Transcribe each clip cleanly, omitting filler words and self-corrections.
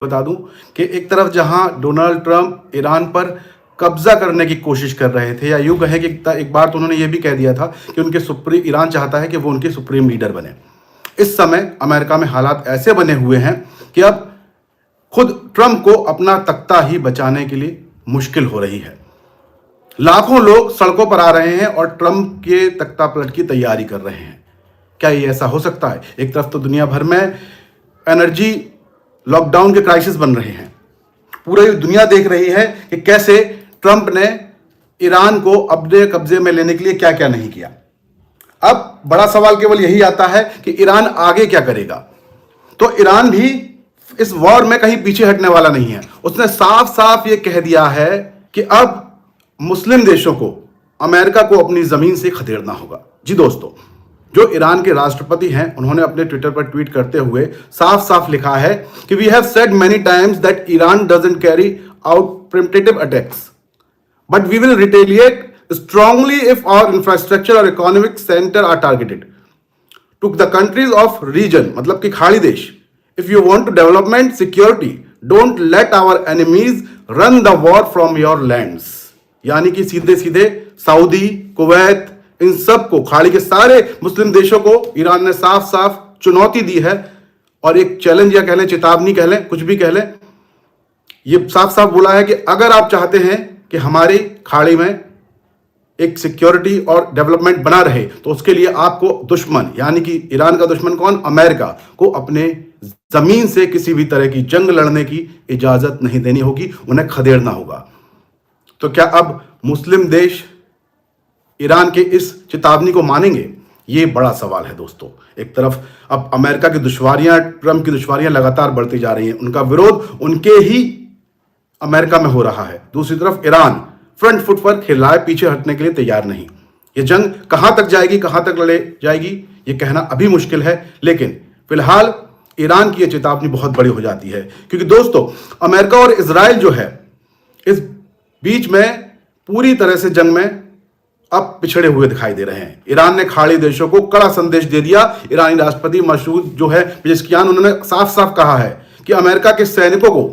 बता दूं कि एक तरफ जहां डोनाल्ड ट्रंप ईरान पर कब्जा करने की कोशिश कर रहे थे, या यूं कहें कि एक बार तो उन्होंने ये भी कह दिया था कि ईरान चाहता है कि वो उनके सुप्रीम लीडर बने। इस समय अमेरिका में हालात ऐसे बने हुए हैं कि अब खुद ट्रंप को अपना तख्ता ही बचाने के लिए मुश्किल हो रही है। लाखों लोग सड़कों पर आ रहे हैं और ट्रंप के तख्ता पलट की तैयारी कर रहे हैं। क्या ये ऐसा हो सकता है? एक तरफ तो दुनिया भर में एनर्जी लॉकडाउन के क्राइसिस बन रहे हैं, पूरी दुनिया देख रही है कि कैसे ट्रंप ने ईरान को अपने कब्जे में लेने के लिए क्या क्या नहीं किया। अब बड़ा सवाल केवल यही आता है कि ईरान आगे क्या करेगा। तो ईरान भी इस वॉर में कहीं पीछे हटने वाला नहीं है। उसने साफ साफ ये कह दिया है कि अब मुस्लिम देशों को अमेरिका को अपनी जमीन से खदेड़ना होगा। जी दोस्तों, जो ईरान के राष्ट्रपति हैं, उन्होंने अपने ट्विटर पर ट्वीट करते हुए साफ साफ लिखा है कि we have said many times that Iran doesn't carry out primitive attacks, but we will retaliate strongly if our infrastructure or economic center are targeted. To the countries of region, मतलब कि खाड़ी देश, if you want to development security, don't let our enemies run the war from your lands. यानी कि सीधे सीधे Saudi, Kuwait, इन सब को, खाड़ी के सारे मुस्लिम देशों को ईरान ने साफ साफ चुनौती दी है और एक चैलेंज या कह लें, चेतावनी कह लें, कुछ भी कह लें। ये साफ साफ बोला है कि अगर आप चाहते हैं कि हमारी खाड़ी में एक सिक्योरिटी और डेवलपमेंट बना रहे, तो उसके लिए आपको दुश्मन, यानी कि ईरान का दुश्मन कौन, अमेरिका, को अपने जमीन से किसी भी तरह की जंग लड़ने की इजाजत नहीं देनी होगी, उन्हें खदेड़ना होगा। तो क्या अब मुस्लिम देश ईरान के इस चेतावनी को मानेंगे? ये बड़ा सवाल है दोस्तों। एक तरफ अब अमेरिका की दुश्वारियां, ट्रंप की दुश्वारियां लगातार बढ़ती जा रही हैं, उनका विरोध उनके ही अमेरिका में हो रहा है। दूसरी तरफ ईरान फ्रंट फुट पर खेल रहा है, पीछे हटने के लिए तैयार नहीं। ये जंग कहां तक जाएगी, कहां तक लड़े जाएगी, ये कहना अभी मुश्किल है, लेकिन फिलहाल ईरान की ये चेतावनी बहुत बड़ी हो जाती है, क्योंकि दोस्तों अमेरिका और इजराइल जो है, इस बीच में पूरी तरह से जंग में अब पिछड़े हुए दिखाई दे रहे हैं। ईरान ने खाड़ी देशों को कड़ा संदेश दे दिया। ईरानी राष्ट्रपति मसूद जो है पेजेश्कियान, उन्होंने साफ साफ कहा है कि अमेरिका के सैनिकों को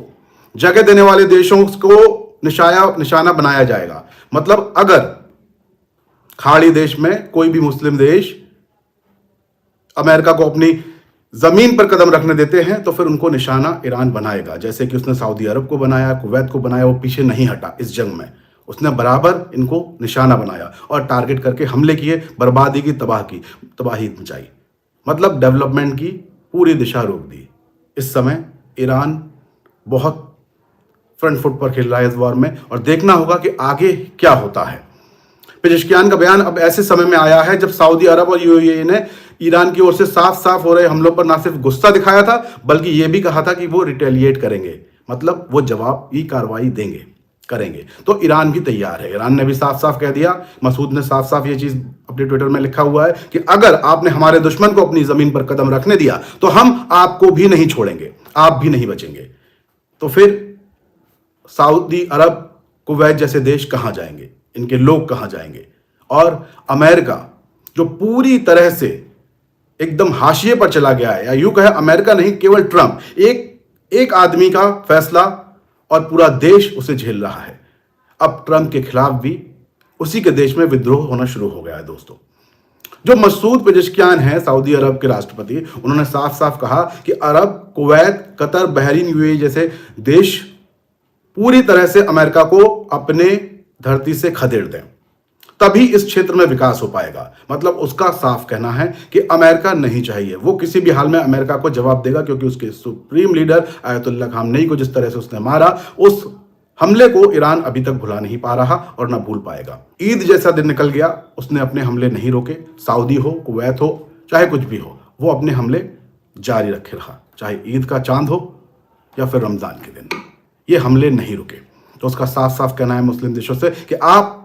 जगह देने वाले देशों को निशाना बनाया जाएगा। मतलब अगर खाड़ी देश में कोई भी मुस्लिम देश अमेरिका को अपनी जमीन पर कदम रखने देते हैं, तो फिर उनको निशाना ईरान बनाएगा, जैसे कि उसने सऊदी अरब को बनाया, कुवैत को बनाया। वो पीछे नहीं हटा इस जंग में, उसने बराबर इनको निशाना बनाया और टारगेट करके हमले किए, बर्बादी की, तबाही मचाई, मतलब डेवलपमेंट की पूरी दिशा रोक दी। इस समय ईरान बहुत फ्रंट फुट पर खेल रहा है इस वॉर में, और देखना होगा कि आगे क्या होता है। पेजेश्कियान का बयान अब ऐसे समय में आया है जब सऊदी अरब और यूएई ने ईरान की ओर से साफ साफ हो रहे हमलों पर ना सिर्फ गुस्सा दिखाया था, बल्कि यह भी कहा था कि वो रिटेलिएट करेंगे, मतलब वो जवाबी कार्रवाई करेंगे। तो ईरान भी तैयार है। ईरान ने भी साफ साफ कह दिया, मसूद ने साफ साफ ये चीज अपने ट्विटर में लिखा हुआ है कि अगर आपने हमारे दुश्मन को अपनी जमीन पर कदम रखने दिया, तो हम आपको भी नहीं छोड़ेंगे, आप भी नहीं बचेंगे। तो फिर सऊदी अरब, कुवैत जैसे देश कहां जाएंगे, इनके लोग कहां जाएंगे? और अमेरिका जो पूरी तरह से एकदम हाशिए पर चला गया है, या यूं कहे अमेरिका नहीं, केवल ट्रंप, एक आदमी का फैसला और पूरा देश उसे झेल रहा है। अब ट्रंप के खिलाफ भी उसी के देश में विद्रोह होना शुरू हो गया है दोस्तों। जो मसूद पेजेश्कियान हैं, सऊदी अरब के राष्ट्रपति, उन्होंने साफ साफ कहा कि अरब, कुवैत, कतर, बहरीन, यूएई जैसे देश पूरी तरह से अमेरिका को अपने धरती से खदेड़ दें, तभी इस क्षेत्र में विकास हो पाएगा। मतलब उसका साफ कहना है कि अमेरिका नहीं चाहिए, वो किसी भी हाल में अमेरिका को जवाब देगा, क्योंकि उसके सुप्रीम लीडर आयतुल्लाह खामनेई को जिस तरह से उसने मारा, उस हमले को ईरान अभी तक भुला नहीं पा रहा और ना भूल पाएगा। ईद जैसा दिन निकल गया, उसने अपने हमले नहीं रोके। सऊदी हो, कुवैत हो, चाहे कुछ भी हो, वो अपने हमले जारी रखे रहा, चाहे ईद का चांद हो या फिर रमजान के दिन, ये हमले नहीं रुके। तो उसका साफ साफ कहना है मुस्लिम देशों से कि आप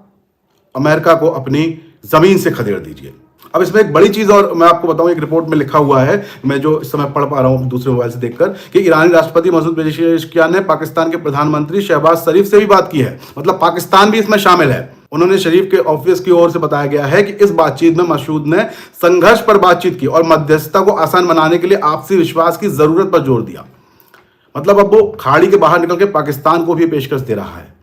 अमेरिका को अपनी जमीन से खदेड़ दीजिए। अब इसमें एक बड़ी चीज और मैं आपको बताऊं, एक रिपोर्ट में लिखा हुआ है, मैं जो इस समय पढ़ पा रहा हूं दूसरे मोबाइल से देखकर, कि ईरानी राष्ट्रपति मसूद पेजेश्कियान ने पाकिस्तान के प्रधानमंत्री शहबाज शरीफ से भी बात की है। मतलब पाकिस्तान भी इसमें शामिल है। उन्होंने शरीफ के ऑफिस की ओर से बताया गया है कि इस बातचीत में मसूद ने संघर्ष पर बातचीत की और मध्यस्थता को आसान बनाने के लिए आपसी विश्वास की जरूरत पर जोर दिया। मतलब अब वो खाड़ी के बाहर निकल के पाकिस्तान को भी पेशकश दे रहा है।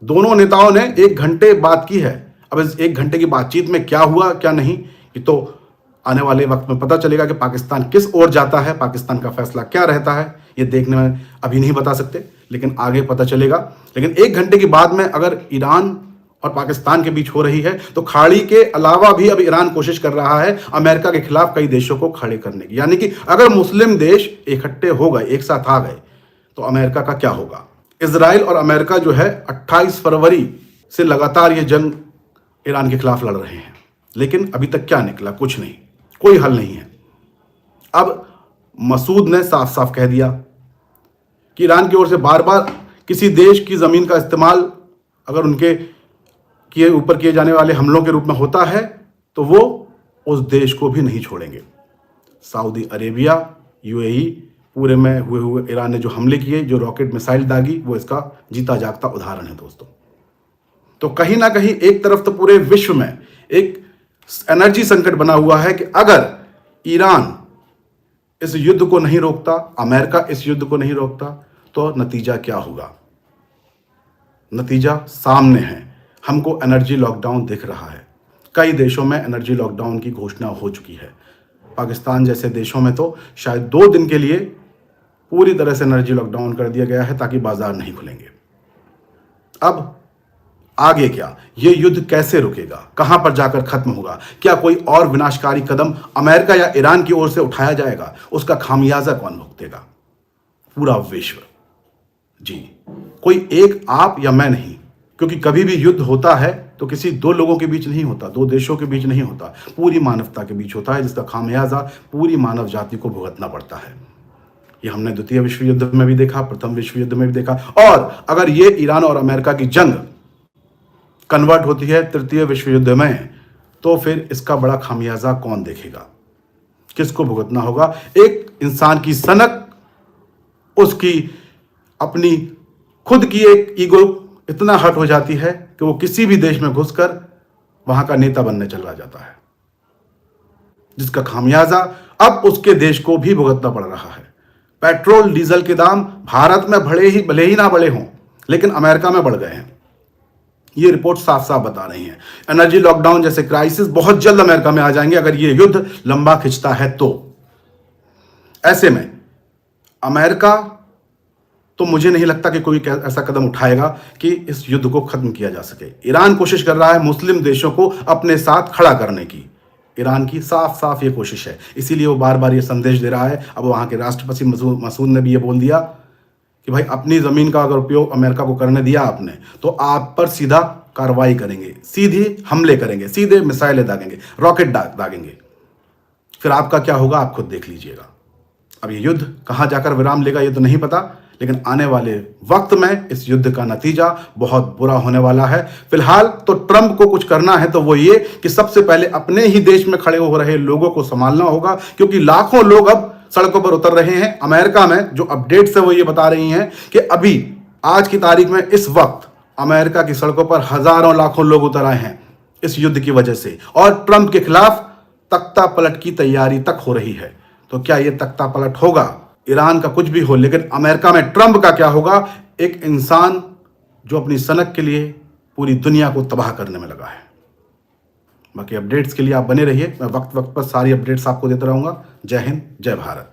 दोनों नेताओं ने 1 घंटे बात की है। अब इस 1 घंटे की बातचीत में क्या हुआ क्या नहीं, ये तो आने वाले वक्त में पता चलेगा कि पाकिस्तान किस ओर जाता है, पाकिस्तान का फैसला क्या रहता है। ये देखने में अभी नहीं बता सकते, लेकिन आगे पता चलेगा। लेकिन 1 घंटे की बाद में अगर ईरान और पाकिस्तान के बीच हो रही है, तो खाड़ी के अलावा भी अब ईरान कोशिश कर रहा है अमेरिका के खिलाफ कई देशों को खड़े करने की। यानी कि अगर मुस्लिम देश इकट्ठे हो गए, एक साथ आ गए, तो अमेरिका का क्या होगा। इजराइल और अमेरिका जो है 28 फरवरी से लगातार ये जंग ईरान के खिलाफ लड़ रहे हैं, लेकिन अभी तक क्या निकला, कुछ नहीं, कोई हल नहीं है। अब मसूद ने साफ साफ कह दिया कि ईरान की ओर से बार बार किसी देश की जमीन का इस्तेमाल अगर उनके ऊपर किए जाने वाले हमलों के रूप में होता है, तो वो उस देश को भी नहीं छोड़ेंगे। सऊदी अरेबिया, यूएई, पूरे में हुए ईरान ने जो हमले किए, जो रॉकेट मिसाइल दागी, वो इसका जीता जागता उदाहरण है दोस्तों। तो कहीं ना कहीं एक तरफ तो पूरे विश्व में एक एनर्जी संकट बना हुआ है कि अगर ईरान इस युद्ध को नहीं रोकता, अमेरिका इस युद्ध को नहीं रोकता, तो नतीजा क्या होगा। नतीजा सामने है, हमको एनर्जी लॉकडाउन दिख रहा है। कई देशों में एनर्जी लॉकडाउन की घोषणा हो चुकी है। पाकिस्तान जैसे देशों में तो शायद 2 दिन के लिए पूरी तरह से एनर्जी लॉकडाउन कर दिया गया है ताकि बाजार नहीं खुलेंगे। अब आगे क्या, ये युद्ध कैसे रुकेगा, कहां पर जाकर खत्म होगा, क्या कोई और विनाशकारी कदम अमेरिका या ईरान की ओर से उठाया जाएगा, उसका खामियाजा कौन भुगतेगा। पूरा विश्व जी, कोई एक आप या मैं नहीं, क्योंकि कभी भी युद्ध होता है तो किसी 2 लोगों के बीच नहीं होता, 2 देशों के बीच नहीं होता, पूरी मानवता के बीच होता है, जिसका खामियाजा पूरी मानव जाति को भुगतना पड़ता है। ये हमने द्वितीय विश्व युद्ध में भी देखा, प्रथम विश्व युद्ध में भी देखा, और अगर ये ईरान और अमेरिका की जंग कन्वर्ट होती है तृतीय विश्व युद्ध में, तो फिर इसका बड़ा खामियाजा कौन देखेगा, किसको भुगतना होगा। एक इंसान की सनक, उसकी अपनी खुद की एक ईगो इतना हर्ट हो जाती है कि वो किसी भी देश में घुसकर वहां का नेता बनने चला जाता है, जिसका खामियाजा अब उसके देश को भी भुगतना पड़ रहा है। पेट्रोल डीजल के दाम भारत में भले ही ना बढ़े हों, लेकिन अमेरिका में बढ़ गए हैं। ये रिपोर्ट साफ साफ बता रही है। एनर्जी लॉकडाउन जैसे क्राइसिस बहुत जल्द अमेरिका में आ जाएंगे अगर ये युद्ध लंबा खिंचता है तो। ऐसे में अमेरिका तो मुझे नहीं लगता कि कोई ऐसा कदम उठाएगा कि इस युद्ध को खत्म किया जा सके। ईरान कोशिश कर रहा है मुस्लिम देशों को अपने साथ खड़ा करने की। ईरान की साफ साफ ये कोशिश है, इसीलिए वो बार बार ये संदेश दे रहा है। अब वहाँ के राष्ट्रपति मसूद ने भी ये बोल दिया कि भाई अपनी ज़मीन का अगर उपयोग अमेरिका को करने दिया आपने, तो आप पर सीधा कार्रवाई करेंगे, सीधे हमले करेंगे, सीधे मिसाइलें दागेंगे, रॉकेट दागेंगे। फिर आपका क्या होगा आप खुद देख लीजिएगा। अब ये युद्ध कहाँ जाकर विराम लेगा ये तो नहीं पता, लेकिन आने वाले वक्त में इस युद्ध का नतीजा बहुत बुरा होने वाला है। फिलहाल तो ट्रंप को कुछ करना है तो वो ये कि सबसे पहले अपने ही देश में खड़े हो रहे लोगों को संभालना होगा, क्योंकि लाखों लोग अब सड़कों पर उतर रहे हैं। अमेरिका में जो अपडेट्स है वो ये बता रही हैं कि अभी आज की तारीख में इस वक्त अमेरिका की सड़कों पर हजारों लाखों लोग उतर आए हैं इस युद्ध की वजह से, और ट्रंप के खिलाफ तख्ता पलट की तैयारी तक हो रही है। तो क्या ये तख्ता पलट होगा? ईरान का कुछ भी हो, लेकिन अमेरिका में ट्रंप का क्या होगा? एक इंसान जो अपनी सनक के लिए पूरी दुनिया को तबाह करने में लगा है। बाकी अपडेट्स के लिए आप बने रहिए, मैं वक्त वक्त पर सारी अपडेट्स आपको देता रहूंगा। जय हिंद, जय भारत।